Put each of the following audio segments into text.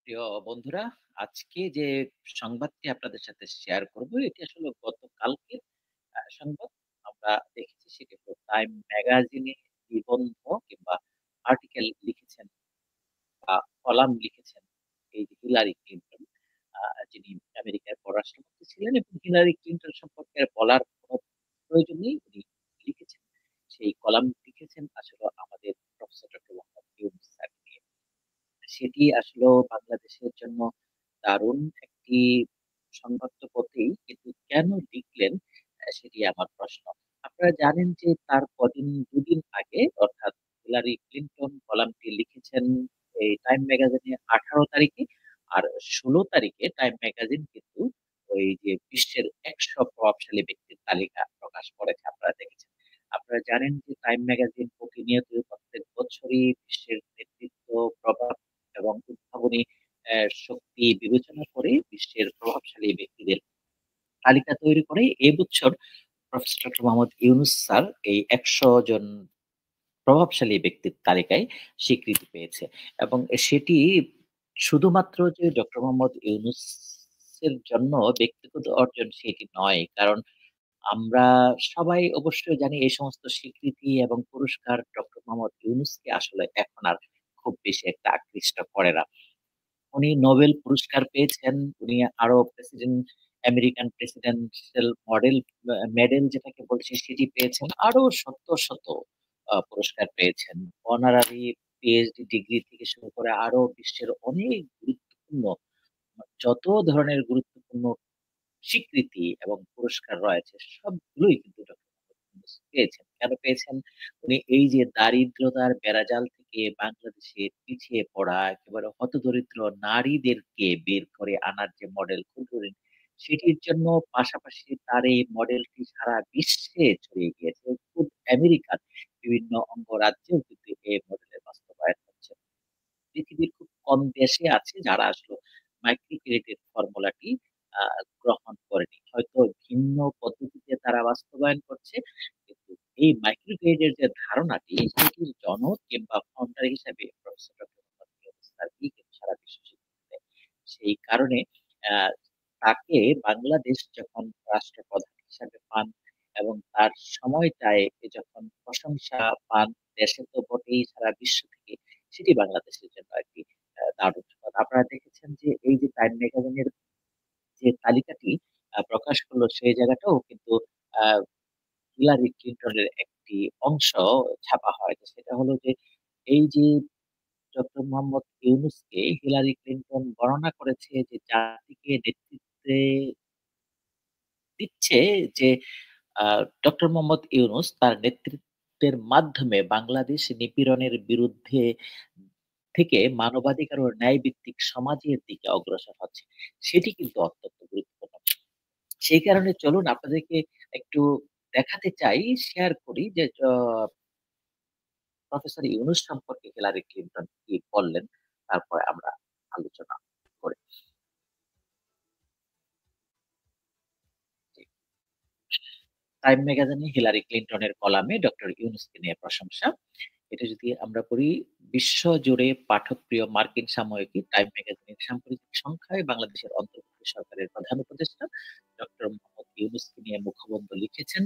প্রিয় বন্ধুরা, আজকে যে সংবাদটি আপনাদের সাথে শেয়ার করব, এটি আসলে গতকালকের সংবাদ। আমরা দেখেছি সেটি হলো টাইম ম্যাগাজিনে নিবন্ধ কিংবা আর্টিকেল লিখেছেন বা কলাম লিখেছেন এই যে হিলারি ক্লিনটন, যিনি আমেরিকার পররাষ্ট্রমন্ত্রী ছিলেন এবং হিলারি ক্লিনটন সম্পর্কে আর বলার কোনো প্রয়োজন নেই। উনি লিখেছেন। সেই কলাম লিখেছেন আসলে আমাদের professor doctor Mohammad Yunus sir নিয়ে। সেটি আসলেও বাংলাদেশের জন্য দারুণ একটি সংবাদ তো বটেই, কিন্তু কেন লিখলেন সেটি আমার প্রশ্ন। আপনারা জানেন যে তার দুদিন আগে অর্থাৎ হিলারি ক্লিনটন কলামটি লিখেছেন এই টাইম ম্যাগাজিনে 18 তারিখে, আর 16 তারিখে টাইম ম্যাগাজিন কিন্তু ওই যে বিশ্বের 100 প্রভাবশালী ব্যক্তির তালিকা প্রকাশ করেছে। আপনারা দেখেছেন। আপনারা জানেন যে টাইম ম্যাগাজিন প্রতিনিয়ত প্রত্যেক বছরই বিশ্বের নেতৃত্ব, প্রভাব এবং উদ্ভাবনী শক্তি বিবেচনা করে বিশ্বের প্রভাবশালী ব্যক্তিদের তালিকা তৈরি করে। এবছর professor doctor Mohammad Yunus sir এই ১০০ জন প্রভাবশালী ব্যক্তির তালিকায় স্বীকৃতি পেয়েছে এবং সেটি শুধুমাত্র যে ডক্টর মোহাম্মদ ইউনূসের জন্য ব্যক্তিগত অর্জন সেটি নয়। কারণ আমরা সবাই অবশ্যই জানি এই সমস্ত স্বীকৃতি এবং পুরস্কার ডক্টর মোহাম্মদ ইউনূসকে আসলে এখন আর খুব বেশি একটা আকৃষ্ট করে না। উনি নোবেল পুরস্কার পেয়েছেন। উনি আরো আমেরিকান প্রেসিডেন্সিয়াল মেডেল যেটাকে বলছি সেটি পেয়েছেন। আরো শত, শত পুরস্কার পেয়েছেন। অনারারি পিএইচডি ডিগ্রি থেকে শুরু করে আরো বিশ্বের অনেক গুরুত্বপূর্ণ যত ধরনের গুরুত্বপূর্ণ স্বীকৃতি এবং পুরস্কার রয়েছে সবগুলোই কিন্তু ডক্টর মোহাম্মদ ইউনূস পেয়েছেন। কেন পেয়েছেন? উনি এই যে দারিদ্রতার বেড়াজাল থেকে বাংলাদেশের পিছিয়ে পড়া একেবারে হতদরিদ্র নারীদেরকে বের করে আনার যে মডেল ফুলকরেন, সেটির জন্য পাশাপাশি তার এই মডেলটি সারা বিশ্বে ছড়িয়ে গিয়েছে। খুব আমেরিকার বিভিন্ন অঙ্গরাজ্যেও কিন্তু এই মডেলের বাস্তবায়ন হচ্ছে। পৃথিবীর খুব কম দেশে আছে যারা আসলে মাইক্রো ক্রেডিট ফর্মুলাটি আ গ্রহণ করেনি। হয়তো ভিন্ন পদ্ধতিতে তারা বাস্তবায়ন করছে। কিন্তু এই মাইক্রো ক্রেডিটের যে ধারণাটি সেটির জনক কিংবা ফাউন্ডার হিসেবে প্রফেসর ডক্টর মোহাম্মদ ইউনূস স্যারকেই কিন্তু সারা বিশ্ব স্বীকৃতি দেয়। সেই কারণে আ তাকে বাংলাদেশ যখন রাষ্ট্রপ্রধান হিসাবে পান এবং তার সময়টায় যখন প্রশংসা পান, দেশে তো বটেই সারা বিশ্ব থেকে, সেটি বাংলাদেশের জন্য একটি দারুণ সংবাদ। আপনারা দেখেছেন যে এই যে টাইম ম্যাগাজিনের যে তালিকাটি প্রকাশ করলো সেই জায়গাটাও কিন্তু আ হিলারি ক্লিনটনের একটি অংশ ছাপা হয়। তো সেটা হলো যে এই যে ডক্টর মোহাম্মদ ইউনূসকে হিলারি ক্লিনটন বর্ণনা করেছে যে জাতিকে নেতৃত্বে দিচ্ছে, যে আ ডক্টর মোহাম্মদ ইউনূস তার নেতৃত্বের মাধ্যমে বাংলাদেশ নিপীড়নের বিরুদ্ধে থেকে মানবাধিকার ও ন্যায়ভিত্তিক সমাজের দিকে অগ্রসর হচ্ছে। সেটি কিন্তু অত্যন্ত গুরুত্বপূর্ণ। সেই কারণে চলুন আপনাদেরকে একটু দেখাতে চাই, শেয়ার করি যে প্রফেসর ইউনূস সম্পর্কে হিলারি ক্লিনটন কি বললেন, তারপরে আমরা আলোচনা করি। জি। টাইম ম্যাগাজিনে হিলারি ক্লিনটনের কলামে ডক্টর ইউনূসকে নিয়ে প্রশংসা। এটা যদি আমরা করি, বিশ্বজুড়ে পাঠকপ্রিয় মার্কিন সাময়িকী টাইম ম্যাগাজিনের সাম্প্রতিক সংখ্যায় বাংলাদেশের অন্তর্বর্তী সরকারের প্রধান উপদেষ্টা ডক্টর মোহাম্মদ ইউনূসকে নিয়ে মুখবন্ধ লিখেছেন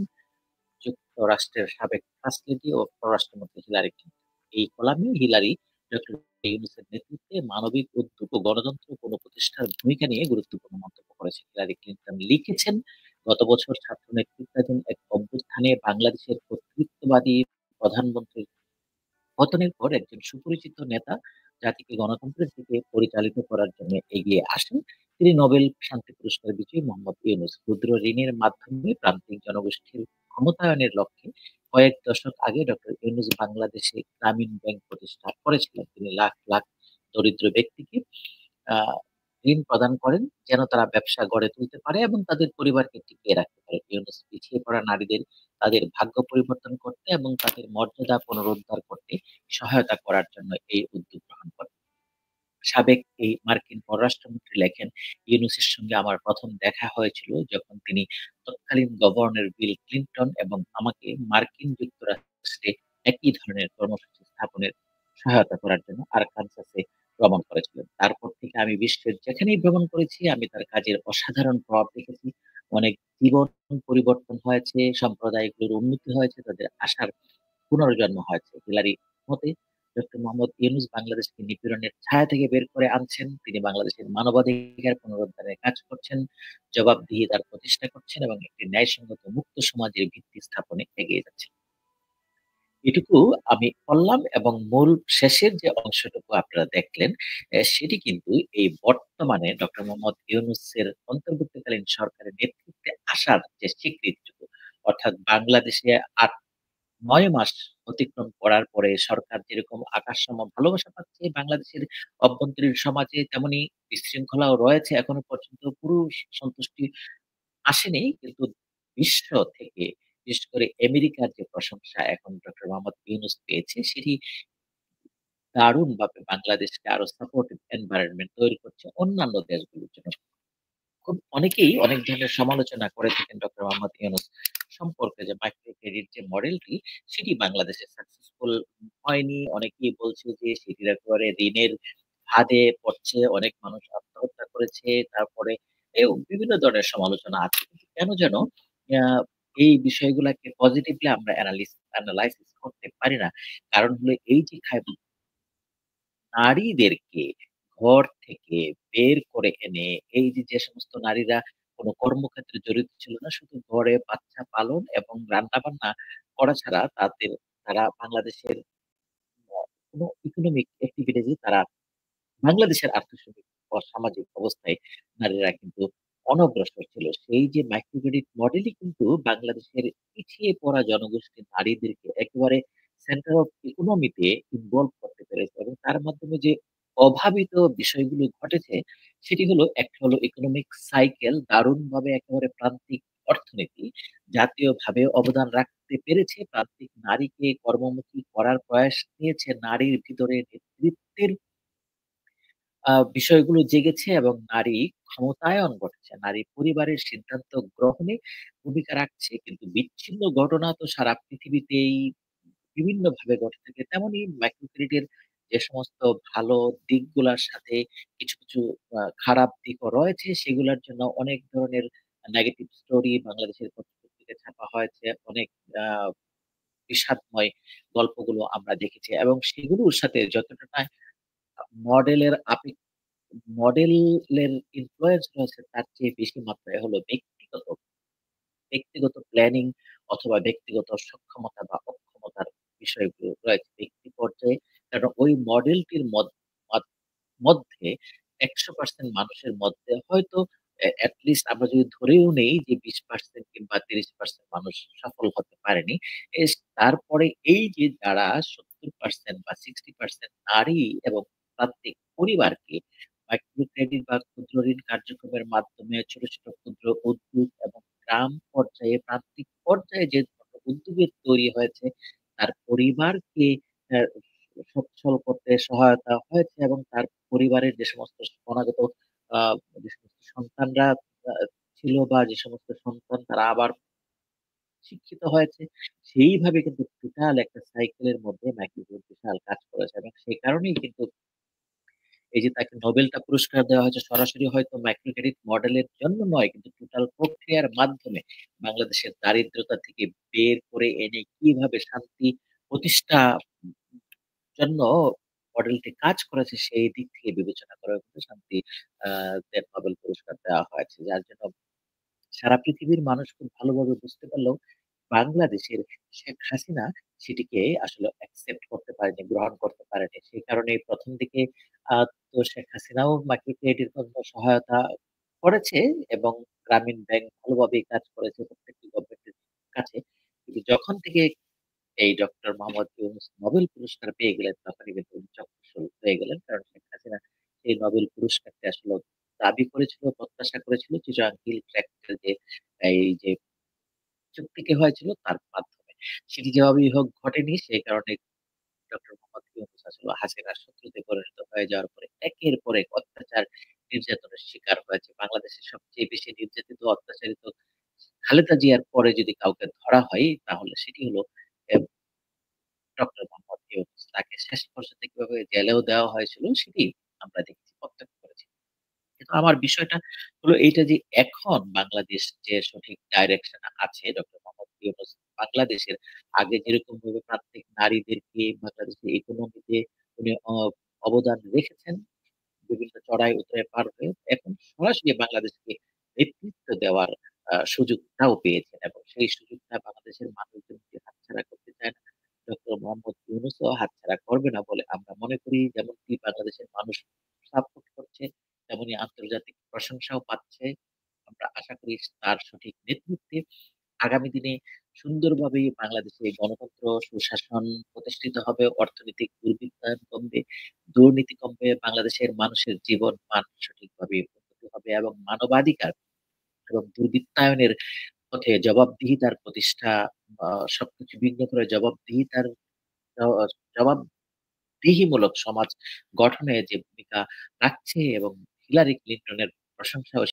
যুক্তরাষ্ট্রের সাবেক ফার্স্ট লেডি ও পররাষ্ট্রমন্ত্রী হিলারি ক্লিনটন। এই কলামে হিলারি ডক্টর ইউনূসের নেতৃত্বে মানবিক উদ্যোগ ও গণতন্ত্র পুনঃপ্রতিষ্ঠার ভূমিকা নিয়ে গুরুত্বপূর্ণ মন্তব্য করেছেন। হিলারি ক্লিনটন লিখেছেন, গত বছর ছাত্র নেতৃত্বাধীন এক অভ্যুত্থানে বাংলাদেশের কর্তৃত্ববাদী প্রধানমন্ত্রীর পতনের পর একজন সুপরিচিত নেতা জাতিকে গণতন্ত্রের দিকে পরিচালিত করার জন্য এগিয়ে আসেন। তিনি নোবেল শান্তি পুরস্কার বিজয়ী মোহাম্মদ ইউনূস। ক্ষুদ্র ঋণের মাধ্যমে প্রান্তিক জনগোষ্ঠীর ক্ষমতায়নের লক্ষ্যে কয়েক দশক আগে ডক্টর ইউনূস বাংলাদেশে গ্রামীণ ব্যাংক প্রতিষ্ঠা করেছিলেন। তিনি লাখ, লাখ দরিদ্র ব্যক্তিকে আ ঋণ প্রদান করেন যেন তারা ব্যবসা গড়ে তুলতে পারে এবং তাদের পরিবারকে টিকিয়ে রাখতে পারে। ইউনূস পিছিয়ে পড়া নারীদের তাদের ভাগ্য পরিবর্তন করতে এবং তাদের মর্যাদা পুনরুদ্ধার করতে সহায়তা করার জন্য এই উদ্যোগ গ্রহণ করেন। সাবেক এই মার্কিন পররাষ্ট্রমন্ত্রী লেখেন, ইউনূসের সঙ্গে আমার ১ম দেখা হয়েছিল যখন তিনি তৎকালীন গভর্নর বিল ক্লিনটন এবং আমাকে মার্কিন যুক্তরাষ্ট্রে একই ধরনের কর্মসূচি স্থাপনের সহায়তা করার জন্য আরকানসাসে ভ্রমণ করেছিলেন। তারপর থেকে আমি বিশ্বের যেখানেই ভ্রমণ করেছি আমি তার কাজের অসাধারণ প্রভাব দেখেছি। অনেক জীবন পরিবর্তন হয়েছে, সম্প্রদায়গুলোর উন্নতি হয়েছে, তাদের আশার পুনর্জন্ম হয়েছে। হিলারির মতে ডক্টর মোহাম্মদ ইউনূস বাংলাদেশকে নিপীড়নের ছায়া থেকে বের করে আনছেন। তিনি বাংলাদেশের মানবাধিকার পুনরুদ্ধারের কাজ করছেন, জবাবদিহিতার প্রতিষ্ঠা করছেন এবং একটি ন্যায়সঙ্গত মুক্ত সমাজের ভিত্তি স্থাপনে এগিয়ে যাচ্ছেন। এটুকু আমি বললাম এবং মূল শেষের যে অংশটুকু আপনারা দেখলেন, সেটি কিন্তু এই বর্তমানে ডক্টর মোহাম্মদ ইউনূসের অন্তর্বর্তীকালীন সরকারের নেতৃত্বে আসার যে স্বীকৃতিটুকু, অর্থাৎ বাংলাদেশে ৯ মাস অতিক্রম করার পরে সরকার যেরকম আকাশসম ভালোবাসা পাচ্ছে বাংলাদেশের অভ্যন্তরীণ সমাজে, তেমনি বিশৃঙ্খলাও রয়েছে এখনো পর্যন্ত পুরো সন্তুষ্টি আসেনি। কিন্তু বিশ্ব থেকে বিশেষ করে আমেরিকার যে প্রশংসা এখন ডক্টর মোহাম্মদ ইউনূস পেয়েছে, সেটি দারুণভাবে বাংলাদেশকে আরো সাপোর্টিভ এনভায়রনমেন্ট তৈরি করছে অন্যান্য দেশগুলোর জন্য। খুব অনেকেই অনেক ধরনের সমালোচনা করে থাকেন ডক্টর মোহাম্মদ ইউনূস সম্পর্কে, যে মাইক্রো ক্রেডিট যে মডেলটি সেটি বাংলাদেশে সাকসেসফুল হয়নি। অনেকেই বলছে যে সেটির একেবারে ঋণের ফাঁদে পড়ছে। অনেক মানুষ আত্মহত্যা করেছে। তারপরে বিভিন্ন ধরনের সমালোচনা আছে। কিন্তু কেন যেন আ এই বিষয়গুলাকে পজিটিভলি আমরা এনালাইসিস করতে পারি না। কারণ হলো এই যে নারীদেরকে ঘর থেকে বের করে এনে এই যে সমস্ত নারীরা কোন কর্মক্ষেত্রে জড়িত ছিল না, শুধু ঘরে বাচ্চা পালন এবং রান্না-বান্না করা ছাড়া তারা বাংলাদেশের কোন ইকোনমিক এক্টিভিটিজ এ তারা বাংলাদেশের আর্থসামাজিক সামাজিক অবস্থায় নারীরা কিন্তু অনগ্রসর ছিল। সেই যে মাইক্রো ক্রেডিট মডেলই কিন্তু বাংলাদেশের পিছিয়ে পড়া জনগোষ্ঠীর নারীদেরকে একেবারে সেন্টার অফ ইকোনমিতে ইনভলভ করতে পেরেছে এবং তার মাধ্যমে যে অভাবিত বিষয়গুলো ঘটেছে সেটি হলো, একটা হলো ইকোনমিক সাইকেল দারুণভাবে একেবারে প্রান্তিক অর্থনীতি জাতীয়ভাবে অবদান রাখতে পেরেছে। প্রান্তিক নারীকে কর্মমুখী করার প্রয়াস নিয়েছে। নারীর ভিতরে নেতৃত্বের বিষয়গুলো জেগেছে এবং নারী ক্ষমতায়ন ঘটেছে। নারী পরিবারের সিদ্ধান্ত গ্রহণে ভূমিকা রাখছে। কিন্তু বিচ্ছিন্ন ঘটনা তো সারা পৃথিবীতেই বিভিন্নভাবে ঘটে থাকে। তেমনই মাইক্রো ক্রেডিটের যে সমস্ত ভালো দিকগুলার সাথে কিছু খারাপ দিকও রয়েছে, সেগুলার জন্য অনেক ধরনের নেগেটিভ স্টোরি বাংলাদেশের পত্রিকায় ছাপা হয়েছে। অনেক আ বিষাদময় গল্পগুলো আমরা দেখেছি এবং সেগুলোর সাথে যতটা না মডেলের মডেলের ইনফ্লুয়েন্স রয়েছে তার চেয়ে বেশি মাত্রায় হলো ব্যক্তিগত প্ল্যানিং অথবা ব্যক্তিগত সক্ষমতা বা অক্ষমতার বিষয়গুলো রয়েছে ব্যক্তি পর্যায়ে। কারণ ওই মডেলটির মাদ মধ্যে ১০০% মানুষের মধ্যে হয়তো এট লিস্ট আমরা যদি ধরেও নেই যে ২০% কিংবা ৩০% মানুষ সফল হতে পারেনি। তারপরে এই যে যারা ৭০% বা 60% নারী এবং প্রান্তিক পরিবারকে মাইক্রো ক্রেডিট বা ক্ষুদ্র ঋণ কার্যক্রমের মাধ্যমে ছোট ক্ষুদ্র উদ্যোগ এবং গ্রাম পর্যায়ে প্রান্তিক পর্যায়ে যে উদ্যোগের তৈরি হয়েছে, তার পরিবারকে অ্যা সচ্ছল করতে সহায়তা হয়েছে এবং তার পরিবারের যে সমস্ত অনাগত আ যে সমস্ত সন্তানরা আ ছিল বা যে সমস্ত সন্তান তারা আবার শিক্ষিত হয়েছে, সেইভাবে কিন্তু টোটাল একটা সাইকেলের মধ্যে মাইক্রোক্রেডিট বিশাল কাজ করেছে এবং সেই কারণেই কিন্তু এই যে তাকে নোবেলটা পুরস্কার দেওয়া হয়েছে সরাসরি হয়তো মাইক্রো ক্রেডিট মডেলের জন্য নয়, কিন্তু টোটাল প্রক্রিয়ার মাধ্যমে বাংলাদেশের দারিদ্রতা থেকে বের করে এনে কিভাবে শান্তি প্রতিষ্ঠা জন্য মডেলটি কাজ করেছে সেই দিক থেকে বিবেচনা করে কিন্তু শান্তি আ তে নোবেল পুরস্কার দেওয়া হয়েছে। যার জন্য সারা পৃথিবীর মানুষ খুব ভালোভাবে বুঝতে পারল বাংলাদেশের শেখ হাসিনা সেটিকে আসলে অ্যাকসেপ্ট করতে পারেনি, গ্রহণ করতে পারেনি। সেই কারণে ১ম দিকে আ তো শেখ হাসিনাও মাইক্রো ক্রেডিট জন্য সহায়তা করেছে এবং গ্রামীণ ব্যাংক ভালোভাবেই কাজ করেছে প্রত্যেকটি গভর্নমেন্টের কাছে। কিন্তু যখন থেকে এই ডক্টর মোহাম্মদ ইউনূস নোবেল পুরস্কার পেয়ে গেলেন, তখনই কিন্তু উনি চক্ষুস্বল হয়ে গেলেন। কারণ শেখ হাসিনা এই নোবেল পুরস্কারটি আসলে দাবি করেছিল, প্রত্যাশা করেছিল চিটাগাং হিল ট্র্যাক্টের যে এই যে চুক্তিটি হয়েছিল তার মাধ্যমে। সেটি যেভাবেই হোক ঘটেনি। সেই কারণে ডক্টর মোহাম্মদ ইউনূস আসলে হাসিনার শত্রুতে পরিণত হয়ে যাওয়ার পরে একের পর এক অত্যাচার, নির্যাতনের শিকার হয়েছে। বাংলাদেশের সবচেয়ে বেশি নির্যাতিত, অত্যাচারিত খালেদা জিয়ার পরে যদি কাউকে ধরা হয় তাহলে সেটি হলো এ ডক্টর মোহাম্মদ ইউনূস। তাকে শেষ পর্যন্ত কিভাবে জেলেও দেওয়া হয়েছিল সেটি তো আমার বিষয়টা হলো এইটা যে এখন বাংলাদেশ যে সঠিক ডাইরেকশন এ আছে ডক্টর মোহাম্মদ ইউনূস বাংলাদেশের আগে যেরকমভাবে প্রান্তিক নারীদেরকে বাংলাদেশের ইকোনমিতে উনি অবদান রেখেছেন বিভিন্ন চড়াই-উতরাই পার হয়ে এখন সরাসরি বাংলাদেশকে নেতৃত্ব দেওয়ার সুযোগটাও পেয়েছেন এবং সেই সুযোগটা বাংলাদেশের মানুষজন যে হাতছাড়া করতে চায় না, ডক্টর মোহাম্মদ ইউনূসও হাতছাড়া করবে না বলে আমরা মনে করি। যেমনটি বাংলাদেশের মানুষ সাপোর্ট করছে, তেমনি আন্তর্জাতিক প্রশংসাও পাচ্ছে। আমরা আশা করি তার সঠিক নেতৃত্বে আগামী দিনে সুন্দরভাবে বাংলাদেশে গণতন্ত্র, সুশাসন প্রতিষ্ঠিত হবে, অর্থনৈতিক দুর্বৃত্তায়ন কমবে, দুর্নীতি কমবে, বাংলাদেশের মানুষের জীবন মান সঠিকভাবে উন্নতি হবে এবং মানবাধিকার এবং দুর্বৃত্তায়নের পথে জবাবদিহিতার প্রতিষ্ঠা আ সবকিছু বিঘ্ন করে জবাবদিহিতার জ জবাবদিহিমূলক সমাজ গঠনে যে ভূমিকা রাখছে এবং হিলারি ক্লিনটনের প্রশংসাও